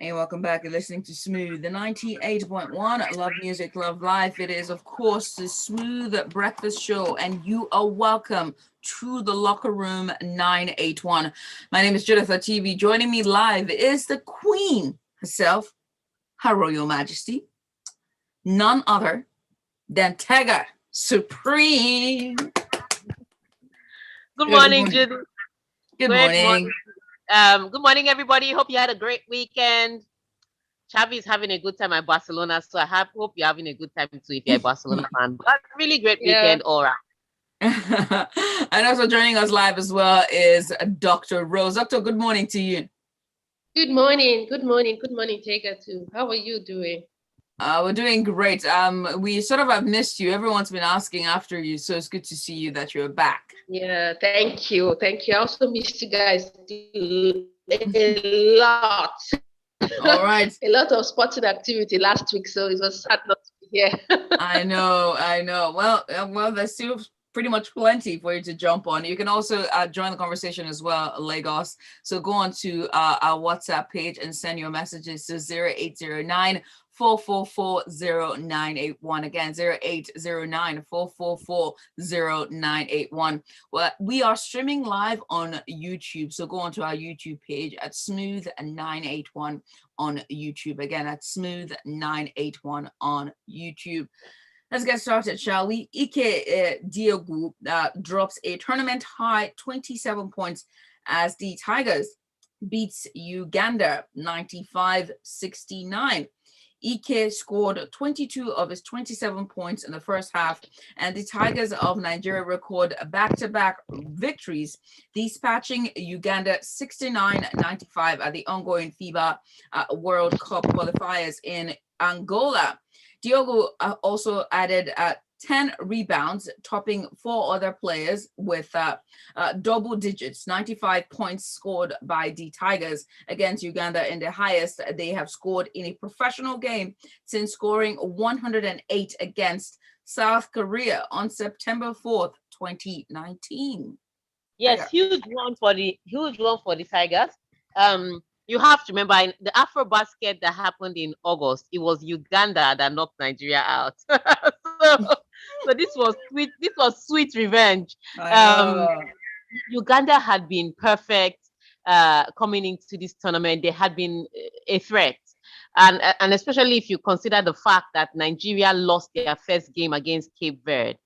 Hey, welcome back. You're listening to Smooth, the 98.1 Love Music, Love Life. It is, of course, the Smooth Breakfast Show, and you are welcome to the Locker Room 981. My name is Judith TV. Joining me live is the Queen herself, Her Royal Majesty, none other than Tega Supreme. Good morning, Judith. Good morning. Good morning, everybody. Hope you had a great weekend. Xavi is having a good time at Barcelona, so I hope you're having a good time too if you're a Barcelona fan. But really great weekend all around. And also joining us live as well is Dr. Rose. Doctor, good morning to you. Good morning. Good morning. Good morning, Tega too. How are you doing? We're doing great. We sort of have missed you. Everyone's been asking after you, so it's good to see you that you're back. Yeah, thank you. Thank you. I also missed you guys a lot. All right. A lot of sporting activity last week, so it was sad not to be here. I know. Well, there's still pretty much plenty for you to jump on. You can also join the conversation as well, Lagos. So go on to our WhatsApp page and send your messages to 0809 4440981. Again, 0809 4440981. Well, we are streaming live on YouTube. So go onto our YouTube page at Smooth981 on YouTube. Again, at Smooth981 on YouTube. Let's get started, shall we? Ike Diogu drops a tournament high 27 points as the Tigers beats Uganda 95-69. Ike scored 22 of his 27 points in the first half, and the Tigers of Nigeria record back-to-back victories, dispatching Uganda 69-95 at the ongoing FIBA World Cup qualifiers in Angola. Diogo also added 10 rebounds, topping 4 other players with double digits, 95 points scored by the Tigers against Uganda, in the highest they have scored in a professional game since scoring 108 against South Korea on September 4th, 2019. Yes, huge one for the Tigers. You have to remember in the Afro basket that happened in August, it was Uganda that knocked Nigeria out. so this was sweet. This was sweet revenge. Uganda had been perfect coming into this tournament. They had been a threat, and especially if you consider the fact that Nigeria lost their first game against Cape Verde.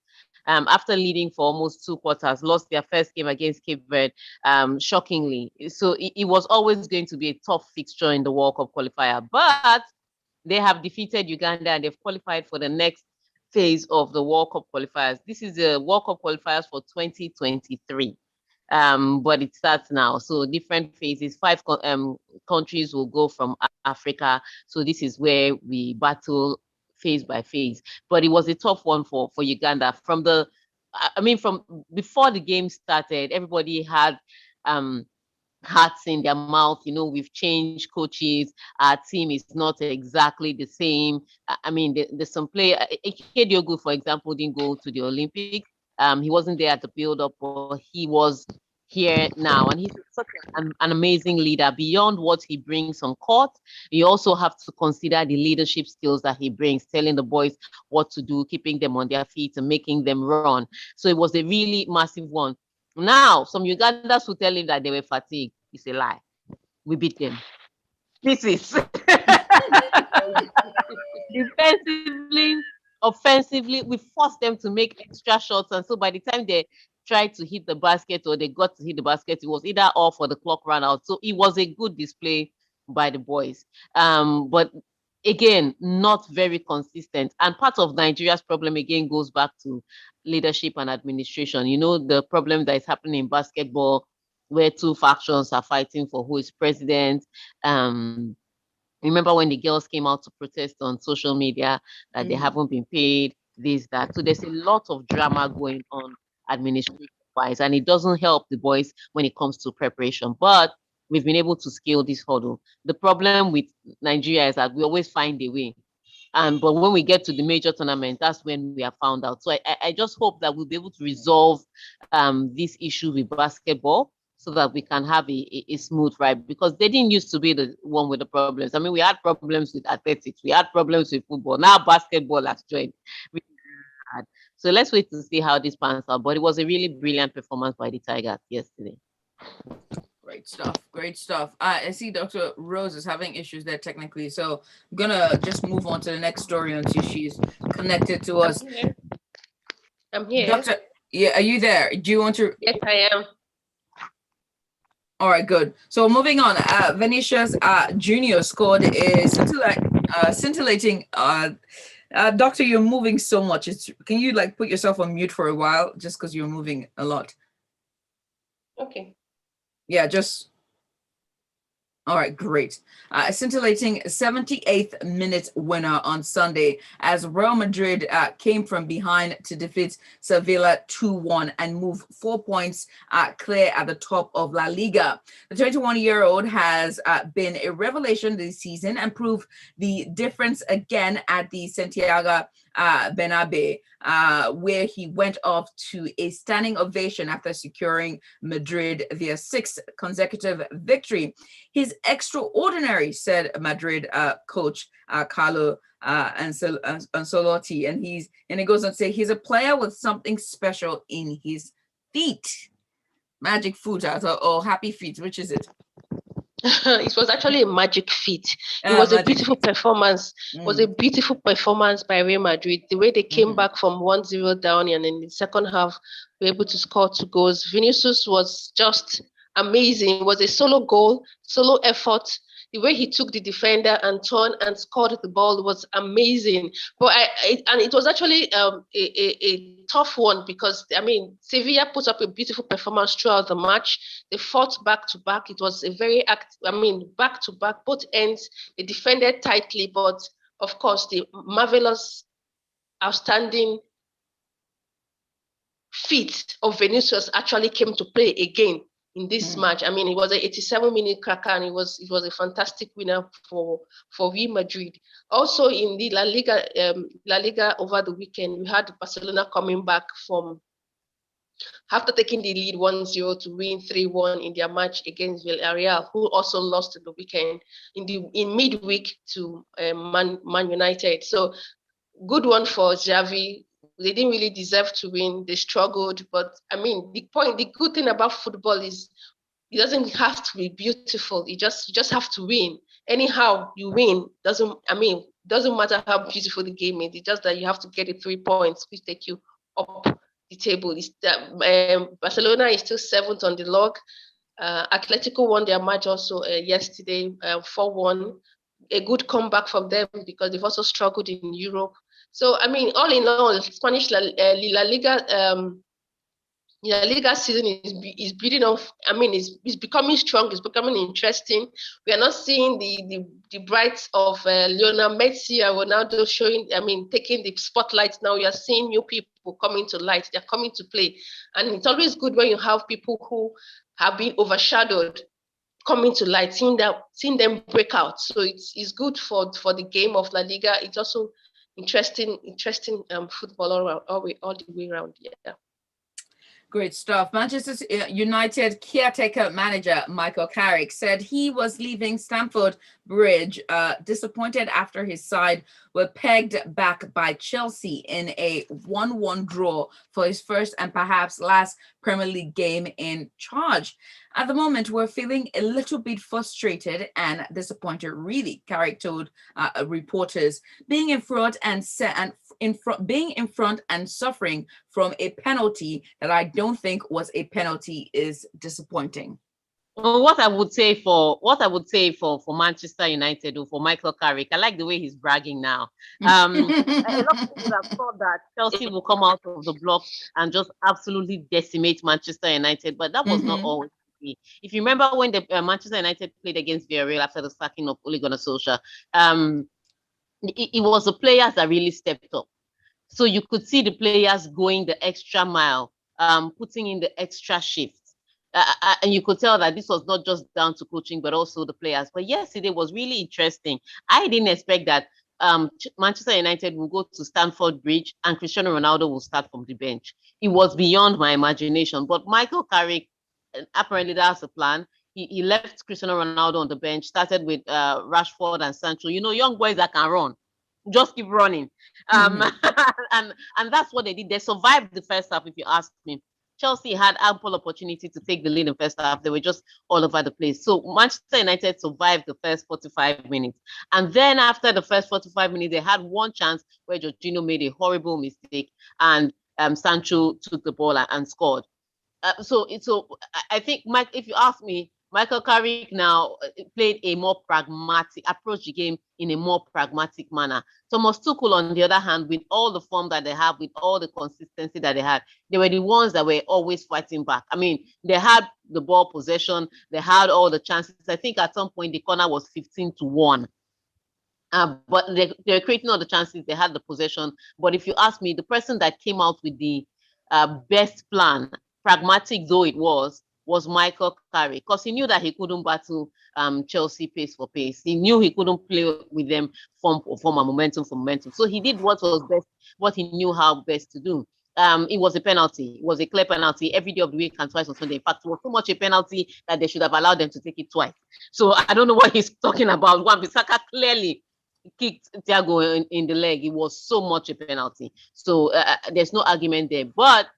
After leading for almost 2 quarters, lost their first game against Cape Verde, shockingly. So it was always going to be a tough fixture in the World Cup qualifier. But they have defeated Uganda and they've qualified for the next phase of the World Cup qualifiers. This is the World Cup qualifiers for 2023. But it starts now. So different phases, 5 countries will go from Africa. So this is where we battle phase by phase, but it was a tough one for Uganda. From before the game started, everybody had hearts in their mouth. You know, we've changed coaches. Our team is not exactly the same. There's some player, Ike Diogu, for example, didn't go to the Olympics. He wasn't there at the build-up, but he was here now, and he's such an amazing leader. Beyond what he brings on court, you also have to consider the leadership skills that he brings, telling the boys what to do, keeping them on their feet and making them run. So it was a really massive one. Now, some Ugandans who tell him that they were fatigued. It's a lie. We beat them. This is defensively, offensively, we forced them to make extra shots, and so by the time they tried to hit the basket or they got to hit the basket, it was either off or the clock ran out. So it was a good display by the boys. But again, not very consistent. And part of Nigeria's problem again goes back to leadership and administration. You know, the problem that is happening in basketball where 2 factions are fighting for who is president. Remember when the girls came out to protest on social media that they haven't been paid, this, that. So there's a lot of drama going on administration-wise, and it doesn't help the boys when it comes to preparation. But we've been able to scale this hurdle. The problem with Nigeria is that we always find a way. But when we get to the major tournament, that's when we are found out. So I just hope that we'll be able to resolve this issue with basketball so so that we can have a smooth ride, because they didn't used to be the one with the problems. I mean, we had problems with athletics, we had problems with football. Now basketball has joined. So let's wait to see how this pans out. But it was a really brilliant performance by the Tigers yesterday. Great stuff. Great stuff. I see Dr. Rose is having issues there technically, so I'm gonna just move on to the next story until she's connected to us. I'm here. Doctor, yeah, are you there? Do you want to? Yes, I am. All right, good. So moving on, Vinicius Junior scored a scintillating. Doctor, you're moving so much. Can you like put yourself on mute for a while, just because you're moving a lot? Okay. Yeah, just. All right, great. A scintillating 78th minute winner on Sunday as Real Madrid came from behind to defeat Sevilla 2-1 and move 4 points clear at the top of La Liga. The 21-year-old has been a revelation this season and proved the difference again at the Santiago Bernabeu, where he went off to a standing ovation after securing Madrid their 6th consecutive victory. His extraordinary, said Madrid coach Carlo Ancelotti, and he goes on to say he's a player with something special in his feet. Magic foot or happy feet, which is it? It was actually a magic feat. It was a beautiful performance. It was a beautiful performance by Real Madrid. The way they came back from 1-0 down, and in the second half were able to score 2 goals. Vinicius was just amazing. It was a solo goal, solo effort. The way he took the defender and turned and scored the ball was amazing. But it was actually a tough one, because I mean, Sevilla put up a beautiful performance throughout the match. They fought back to back. It was a very back to back, both ends. They defended tightly, but of course, the marvelous, outstanding feat of Vinicius actually came to play again in this match. I mean, it was an 87-minute cracker, and it was a fantastic winner for Real Madrid. Also in the La Liga over the weekend, we had Barcelona coming back from after taking the lead 1-0 to win 3-1 in their match against Villarreal, who also lost in the weekend in midweek to Man United. So good one for Xavi. They didn't really deserve to win. They struggled. But I mean, the good thing about football is it doesn't have to be beautiful. You just have to win. Anyhow, you win. Doesn't matter how beautiful the game is. It's just that you have to get the 3 points, which take you up the table. Barcelona is still 7th on the log. Atletico won their match also yesterday, 4-1. A good comeback from them, because they've also struggled in Europe. So, I mean, all in all, Spanish La Liga season is building off. I mean, it's becoming strong. It's becoming interesting. We are not seeing the brights of Lionel Messi and Ronaldo taking the spotlight. Now we are seeing new people coming to light. They're coming to play. And it's always good when you have people who have been overshadowed coming to light, seeing them break out. So it's good for the game of La Liga. It's also interesting football all the way around. Yeah. Great stuff. Manchester United caretaker manager Michael Carrick said he was leaving Stamford Bridge disappointed after his side were pegged back by Chelsea in a 1-1 draw for his first and perhaps last Premier League game in charge. At the moment, we're feeling a little bit frustrated and disappointed, really, Carrick told reporters. Being in front and suffering from a penalty that I don't think was a penalty is disappointing. Well, what I would say for Manchester United or for Michael Carrick, I like the way he's bragging now. A lot of people would have thought that Chelsea will come out of the block and just absolutely decimate Manchester United, but that was not always. If you remember when the Manchester United played against Villarreal after the sacking of Ole Gunnar Solskjaer, it was the players that really stepped up. So you could see the players going the extra mile, putting in the extra shift. And you could tell that this was not just down to coaching, but also the players. But yesterday was really interesting. I didn't expect that Manchester United will go to Stamford Bridge and Cristiano Ronaldo will start from the bench. It was beyond my imagination. But Michael Carrick apparently that's the plan. He left Cristiano Ronaldo on the bench, started with Rashford and Sancho. You know, young boys that can run, just keep running. And that's what they did. They survived the first half, if you ask me. Chelsea had ample opportunity to take the lead in the first half. They were just all over the place. So Manchester United survived the first 45 minutes. And then after the first 45 minutes, they had one chance where Jorginho made a horrible mistake and Sancho took the ball and scored. So I think, Mike, if you ask me, Michael Carrick now played a more pragmatic approach the game in a more pragmatic manner. Thomas Tuchel, on the other hand, with all the form that they have, with all the consistency that they had, they were the ones that were always fighting back. I mean, they had the ball possession, they had all the chances. I think at some point the corner was 15-1. But they were creating all the chances, they had the possession. But if you ask me, the person that came out with the best plan, pragmatic though it was Michael Carrick, because he knew that he couldn't battle Chelsea pace for pace. He knew he couldn't play with them form and momentum for momentum. So he did what was best, what he knew how best to do. It was a penalty. It was a clear penalty every day of the week and twice on Sunday. In fact, it was so much a penalty that they should have allowed them to take it twice. So I don't know what he's talking about. Wan-Bissaka clearly kicked Thiago in the leg. It was so much a penalty. So there's no argument there. But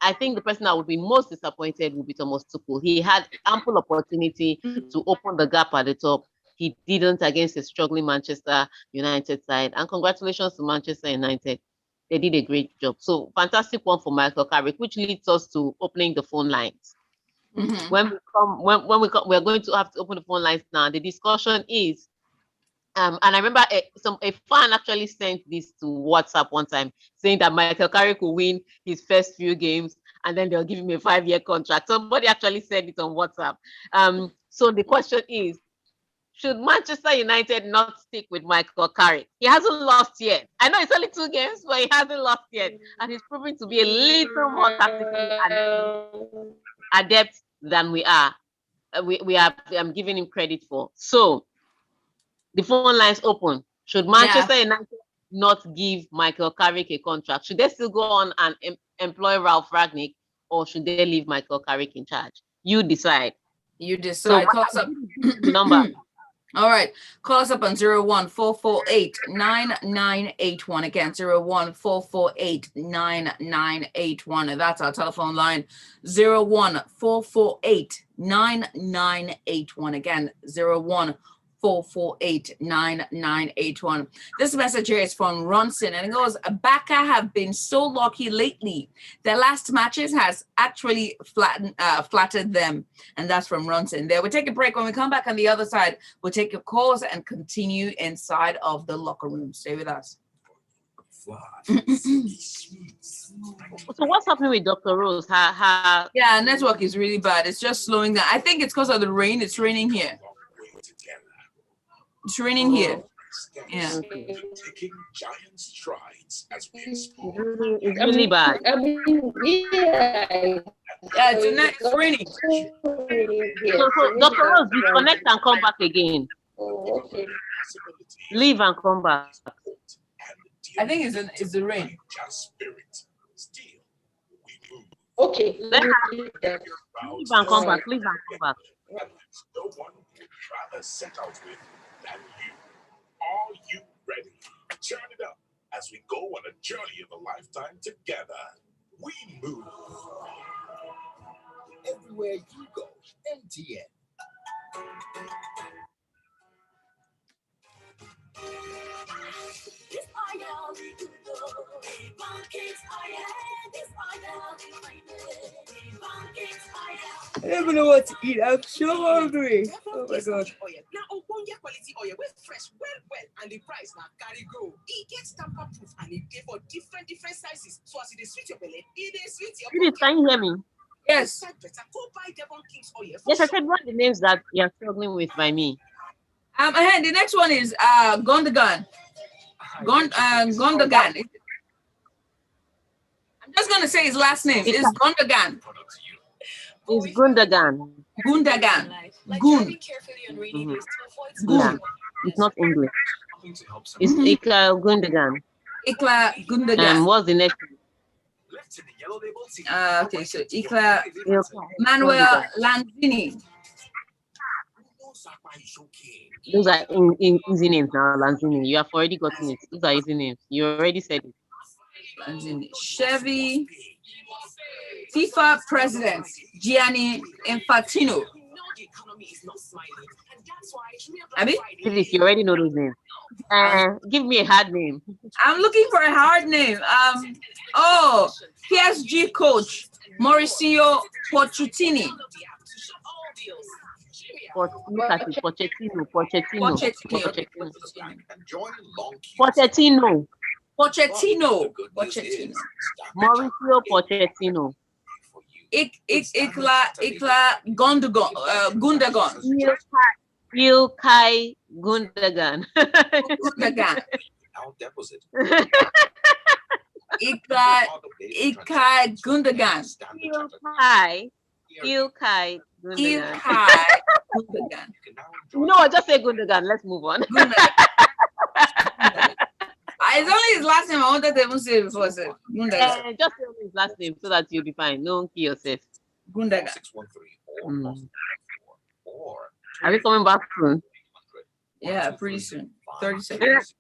I think the person that would be most disappointed would be Thomas Tuchel. He had ample opportunity to open the gap at the top. He didn't against a struggling Manchester United side. And congratulations to Manchester United. They did a great job. So fantastic one for Michael Carrick, which leads us to opening the phone lines. When we come, we're going to have to open the phone lines now. The discussion is, and I remember a fan actually sent this to WhatsApp one time, saying that Michael Carrick will win his first few games and then they'll give him a 5-year contract. Somebody actually said it on WhatsApp. So the question is, should Manchester United not stick with Michael Carrick? He hasn't lost yet. I know it's only 2 games, but he hasn't lost yet. And he's proving to be a little more tactically adept than we are. I'm giving him credit for. So, the phone lines open. Should Manchester United not give Michael Carrick a contract? Should they still go on and employ Ralph Rangnick, or should they leave Michael Carrick in charge? You decide. You decide. So, call us up. The number. All right. Call us up on 014489981. Again, 014489981. That's our telephone line. 014489981. Again, 014489981. This message here is from Ronson, and it goes, Baka have been so lucky lately. Their last matches has actually flattered them. And that's from Ronson. There, we'll take a break. When we come back on the other side, we'll take your calls and continue inside of the locker room. Stay with us. So what's happening with Dr. Rose? Yeah, network is really bad. It's just slowing down. I think it's because of the rain. It's raining here. It's raining here. Yeah. Taking giant strides as we It's really bad. Yeah, it's raining. So Dr. Rose, disconnect and come back again. Okay. Leave and come back. I think it's the rain. Okay. Leave and come back. Leave and come back. No one would rather set out with than you. Are you ready? Turn it up as we go on a journey of a lifetime together. We move. Everywhere you go, MTN. I don't even know what to eat. I'm so hungry. Oh my God. Now, quality oil, we're fresh, well, and the price now carry go. It gets tamper proof and it gave for different sizes. So as it is sweet your belly, it is sweet your Judith, can you hear me? Yes. Yes, I said what the names that you're struggling with by me. And the next one is Gundogan. Gundogan. I'm just gonna say his last name. It's Gundogan. It's Gundogan. Gundogan. Yeah, it's not English. It's Ilkay Gundogan. Ilkay Gundogan. And what's the next to the Yellow Label team. Okay, so Ikla Manuel Lanzini. Those are in easy names now, Lanzini. You have already gotten it. Those are easy names. You already said it. Lanzini. Chevy. FIFA president Gianni Infantino. Abi? Please, you already know those names. Give me a hard name. I'm looking for a hard name. PSG coach Mauricio Pochettino. Pochettino. Mauricio Pochettino. Ikla Gundogan. Ilkay Gundogan. Gundogan. Ilkay Gundogan. Ilkay Gundogan. Gundogan. No, just say Gundogan. Let's move on. It's only his last name. I wanted to even say it before. So Gundogan. Just say his last name so that you'll be fine. Don't kill yourself. Gundogan. Are we coming back soon? Yeah, pretty soon. 30 seconds.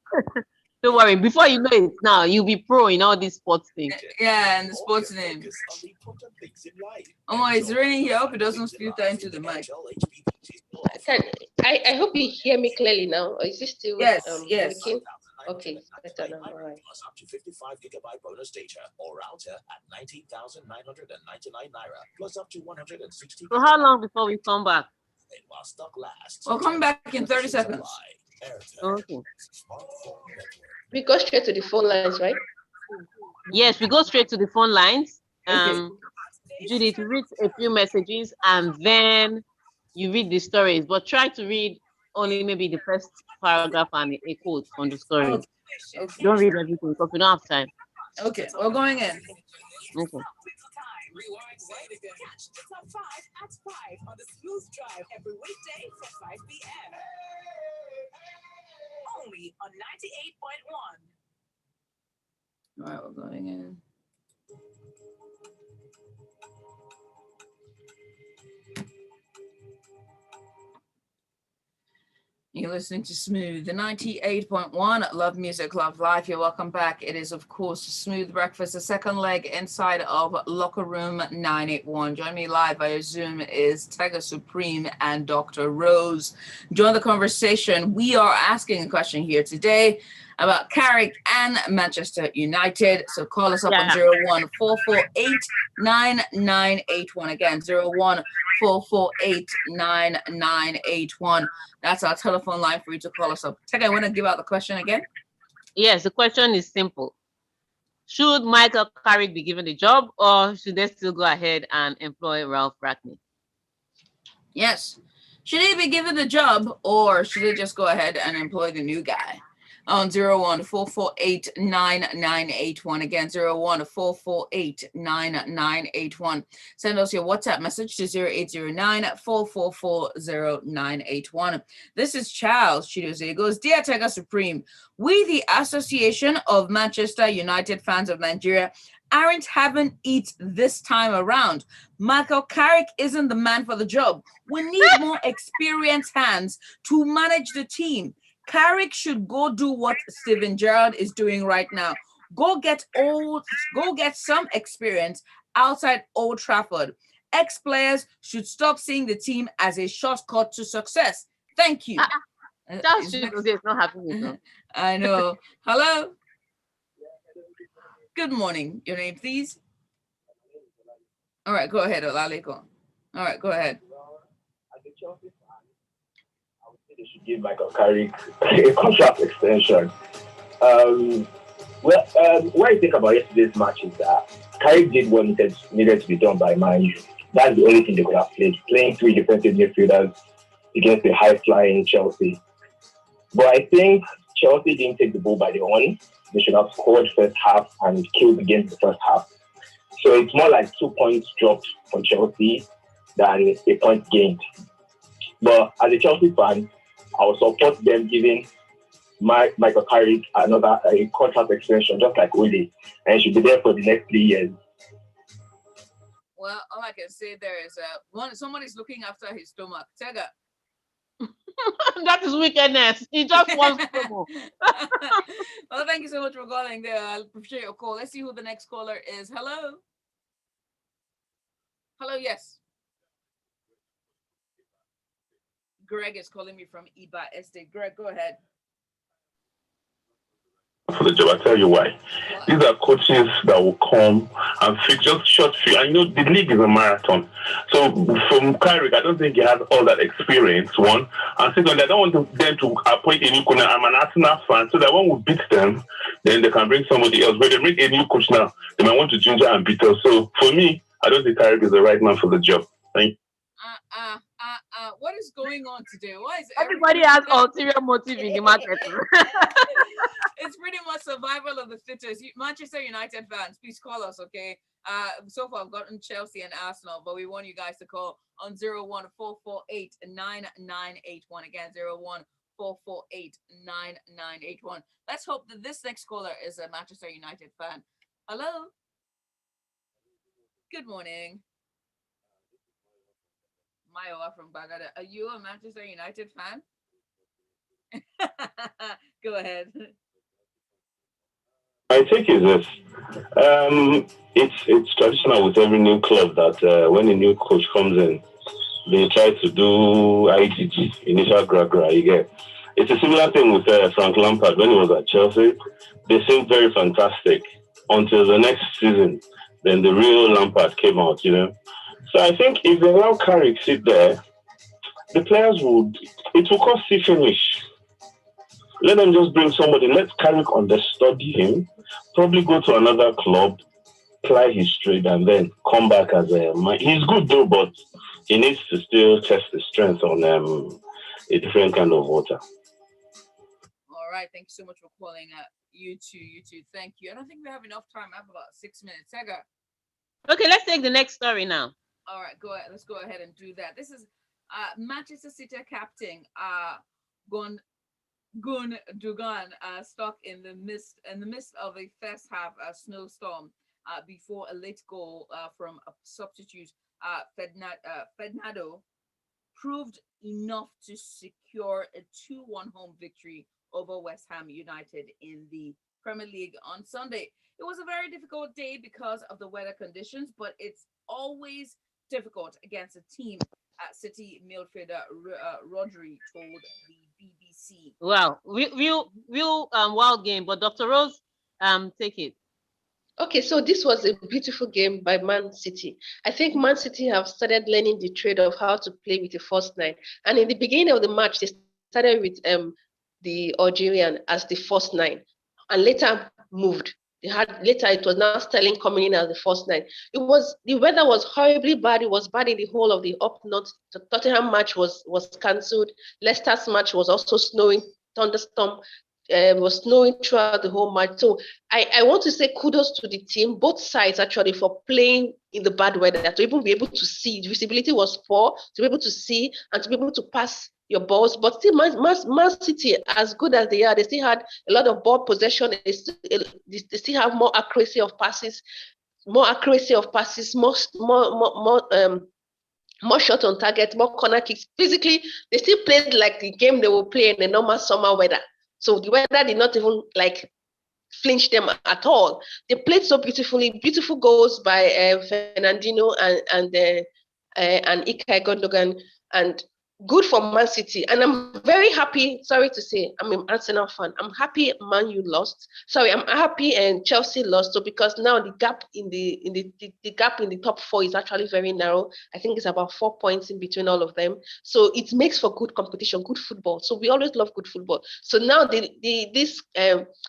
Don't worry. Before you know it, now you'll be pro in all these sports things. Yeah, and the sports name. Oh, it's raining here. I hope it doesn't filter into the mic. I hope you hear me clearly now. Or is it still? Yes. Working? Okay, better now. All right. Plus up to 55 gigabyte bonus data or router at 19,999 naira. Plus up to 160. So how long before we come back? While stock lasts. We'll come back in 30 seconds. Okay. We go straight to the phone lines, right? Yes, we go straight to the phone lines. Okay. Judith, read a few messages and then you read the stories, but try to read only maybe the first paragraph and a quote on the story. Okay. Don't read everything because we don't have time. Okay, we're going in. Okay. Catch the top 5 at 5 on the Smooth Drive every weekday from 5 p.m. Only on 98.1. All right, we're going in. You're listening to Smooth, the 98.1 Love Music, Love Life. You're welcome back. It is, of course, Smooth Breakfast, the second leg inside of Locker Room 981. Join me live via Zoom is Tiger Supreme and Dr. Rose. Join the conversation. We are asking a question here today about Carrick and Manchester United. So call us up on 014489981. Again, 014489981. That's our telephone line for you to call us up. Tega, I want to give out the question again. Yes, the question is simple. Should Michael Carrick be given the job or should they still go ahead and employ Ralph Brackney? Yes. Should he be given the job or should they just go ahead and employ the new guy? On 014489981. Again, 014489981. Send us your WhatsApp message to 0809-444-0981. This is Charles Chidozie. It goes, Dear Tiger Supreme, we, the Association of Manchester United Fans of Nigeria, aren't having it this time around. Michael Carrick isn't the man for the job. We need more experienced hands to manage the team. Carrick should go do what Steven Gerrard is doing right now. Go get some experience outside Old Trafford. Ex-players should stop seeing the team as a shortcut to success. Thank you. That's it's not happening. I know. Hello. Good morning. Your name, please. All right, go ahead, Olaleko. All right, go ahead. They should give Michael Carrick a contract extension. What I think about yesterday's match is that Carrick did what needed to be done by Man U. That's the only thing they could have played, playing three defensive midfielders against the high-flying Chelsea. But I think Chelsea didn't take the ball by the horn. They should have scored first half and killed the game in the first half. So it's more like 2 points dropped for Chelsea than a point gained. But as a Chelsea fan, I will support them giving Michael Carrick a contract extension, just like Ole, and he should be there for the next 3 years. Well, all I can say there is somebody's looking after his stomach. Tega. That is wickedness. He just wants promo. Well, thank you so much for calling there. I appreciate your call. Let's see who the next caller is. Hello. Hello, yes. Greg is calling me from Iba Estate. Greg, go ahead. For the job, I'll tell you why. These are coaches that will come and fit just short field. I know the league is a marathon. So from Carrick, I don't think he has all that experience, one. And second, I don't want them to appoint a new coach. I'm an Arsenal fan, so that when we beat them, then they can bring somebody else. When they bring a new coach now, they might want to ginger and beat us. So for me, I don't think Carrick is the right man for the job. Thank you. What is going on today? Why is Everybody has ulterior motive in the market. It's pretty much survival of the fittest. Manchester United fans, please call us, okay? So far I've gotten Chelsea and Arsenal, but we want you guys to call on 014489981. Again, 014489981. Let's hope that this next caller is a Manchester United fan. Hello. Good morning. Mayowa from Bagada. Are you a Manchester United fan? Go ahead. My take is this. It's traditional with every new club that when a new coach comes in, they try to do IGG, initial gra, you get. It's a similar thing with Frank Lampard when he was at Chelsea. They seemed very fantastic until the next season. Then the real Lampard came out, you know. So I think if they allow Carrick sit there, the players it will cost the finish. Let them just bring somebody. Let Carrick understudy him. Probably go to another club, ply his trade, and then come back as a man. He's good though, but he needs to still test his strength on a different kind of water. All right. Thank you so much for calling. You too. Thank you. I don't think we have enough time. I have about 6 minutes. Sega. Okay, let's take the next story now. All right, go ahead. Let's go ahead and do that. This is Manchester City captain Gun Dugan stuck in the midst of a first half snowstorm before a late goal from a substitute Fernando proved enough to secure a 2-1 home victory over West Ham United in the Premier League on Sunday. It was a very difficult day because of the weather conditions, but it's always difficult against a team. City midfielder Rodri told the BBC. Wow, real wild game, but Dr. Rose, take it. Okay, so this was a beautiful game by Man City. I think Man City have started learning the trade of how to play with the first nine. And in the beginning of the match, they started with the Algerian as the first nine, and later moved. Later it was now Sterling coming in as the first nine. The weather was horribly bad. It was bad in the whole of the up north. The Tottenham match was cancelled. Leicester's match was also snowing, thunderstorm. Was snowing throughout the whole match. So I want to say kudos to the team, both sides actually, for playing in the bad weather, to even be able to see. The visibility was poor, to be able to see and to be able to pass your balls. But still, Man City, as good as they are, they still had a lot of ball possession. They still have more accuracy of passes, more shot on target, more corner kicks. Physically, they still played like the game they will play in the normal summer weather. So the weather did not even flinch them at all. They played so beautifully, beautiful goals by Fernandinho and Ilkay Gundogan, and good for Man City. And I'm very happy, sorry to say, I'm an Arsenal fan. I'm happy Man U lost. Sorry, I'm happy and Chelsea lost. So because now the gap in the gap in the top four is actually very narrow. I think it's about 4 points in between all of them. So it makes for good competition, good football. So we always love good football. So now this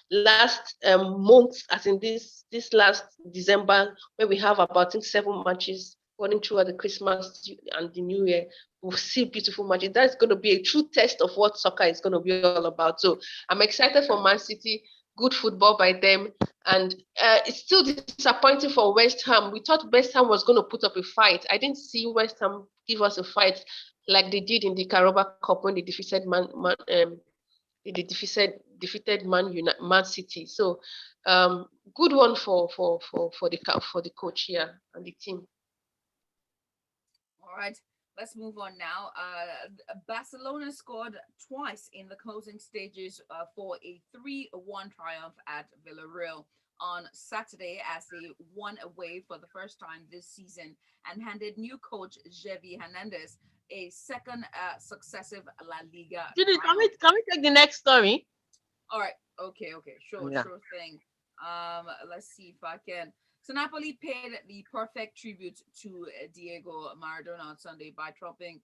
last month, as in this last December, where we have about 7 matches running throughout the Christmas and the New Year, we'll see beautiful matches. That's going to be a true test of what soccer is going to be all about. So I'm excited for Man City. Good football by them. And it's still disappointing for West Ham. We thought West Ham was going to put up a fight. I didn't see West Ham give us a fight like they did in the Carabao Cup when they defeated Man City. So good one for the coach here and the team. right, let's move on now. Barcelona scored twice in the closing stages for a 3-1 triumph at Villarreal on Saturday as they won away for the first time this season and handed new coach Xavi Hernandez a second successive La Liga Judy, triumph. can we take the next story? All right. Okay. Sure Yeah. thing. Let's see if I can. So Napoli paid the perfect tribute to Diego Maradona on Sunday by trumping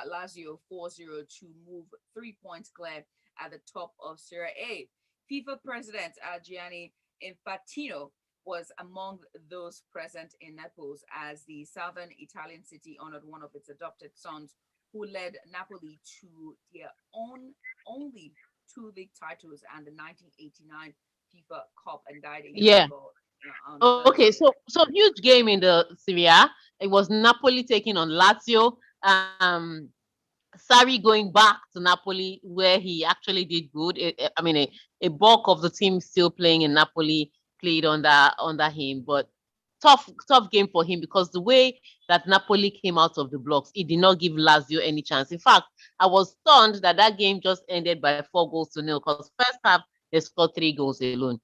Lazio 4-0 to move 3 points clear at the top of Serie A. FIFA president Gianni Infantino was among those present in Naples as the southern Italian city honored one of its adopted sons who led Napoli to their only 2 league titles and the 1989 FIFA Cup and died a year Yeah. ago. On Okay, Thursday. so huge game in the Serie A. It was Napoli taking on Lazio. Sarri going back to Napoli where he actually did good. A bulk of the team still playing in Napoli played under him, but tough game for him because the way that Napoli came out of the blocks, it did not give Lazio any chance. In fact, I was stunned that game just ended by 4-0 because first half they scored 3 goals alone.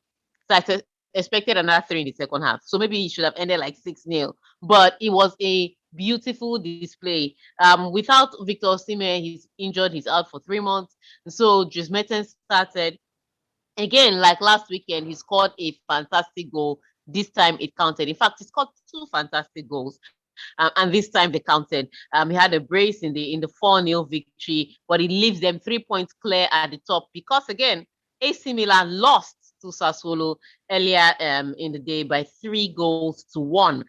So I expected another 3 in the second half. So maybe it should have ended like 6-0. But it was a beautiful display. Without Victor Osimhen, he's injured. He's out for 3 months. So Dries Mertens started. Again, like last weekend, he scored a fantastic goal. This time it counted. In fact, he scored 2 fantastic goals. And this time they counted. He had a brace in the 4-0 victory, but he leaves them 3 points clear at the top because again, AC Milan lost to Sassuolo earlier in the day by 3-1.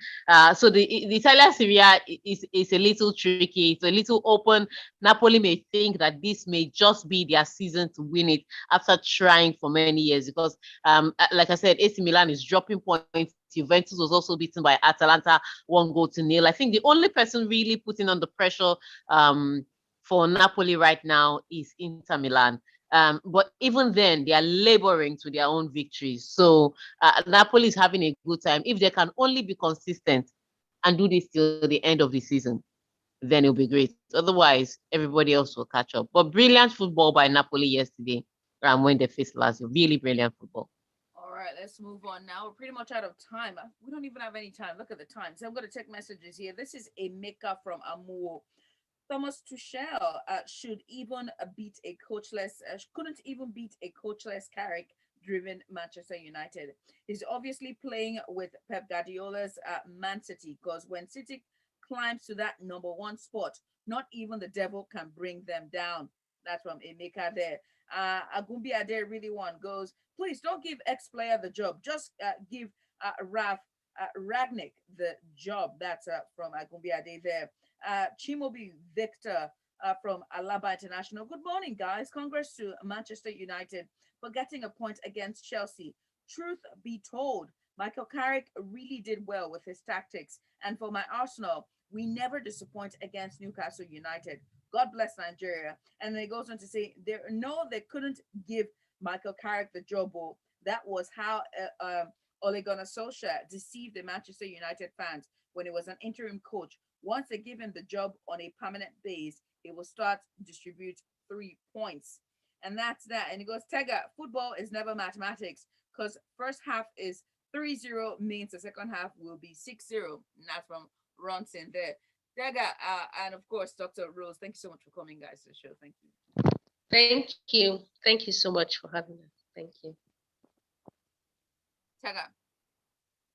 So the Italian Serie A is a little tricky. It's a little open. Napoli may think that this may just be their season to win it after trying for many years because, like I said, AC Milan is dropping points. Juventus was also beaten by Atalanta 1-0. I think the only person really putting on the pressure for Napoli right now is Inter Milan. But even then, they are laboring to their own victories. So Napoli is having a good time. If they can only be consistent and do this till the end of the season, then it'll be great. Otherwise, everybody else will catch up. But brilliant football by Napoli yesterday when they faced Lazio. Really brilliant football. All right, let's move on now. We're pretty much out of time. We don't even have any time. Look at the time. So I'm going to check messages here. This is a maker from Amu. Thomas Tuchel should even beat a coachless, couldn't even beat a coachless Carrick-driven Manchester United. He's obviously playing with Pep Guardiola's Man City because when City climbs to that number 1 spot, not even the devil can bring them down. That's from Emeka there. Agumbi Ade really goes, please don't give ex-player the job. Just give Raf Ragnick the job. That's from Agumbi Ade there. Chimobi Victor from Alaba International. Good morning, guys. Congrats to Manchester United for getting a point against Chelsea. Truth be told, Michael Carrick really did well with his tactics. And for my Arsenal, we never disappoint against Newcastle United. God bless Nigeria. And then he goes on to say, they couldn't give Michael Carrick the job. That was how Ole Gunnar Solskjaer deceived the Manchester United fans when he was an interim coach. Once they give him the job on a permanent base, he will start to distribute 3 points. And that's that. And he goes, Tega, football is never mathematics because first half is 3-0 means the second half will be 6-0. And that's from Ronson there. Tega, and of course, Dr. Rose, thank you so much for coming, guys, to the show. Thank you. Thank you. Thank you so much for having us. Thank you. Tega.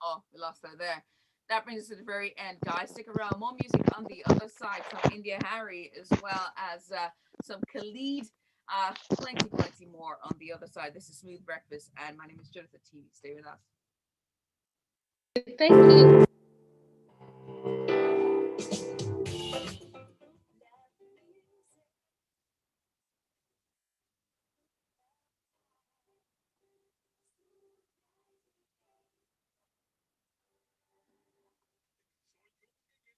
Oh, we lost her there. That brings us to the very end, guys. Stick around. More music on the other side. Some India Harry, as well as some Khalid. Plenty more on the other side. This is Smooth Breakfast, and my name is Jonathan TV. Stay with us. Thank you.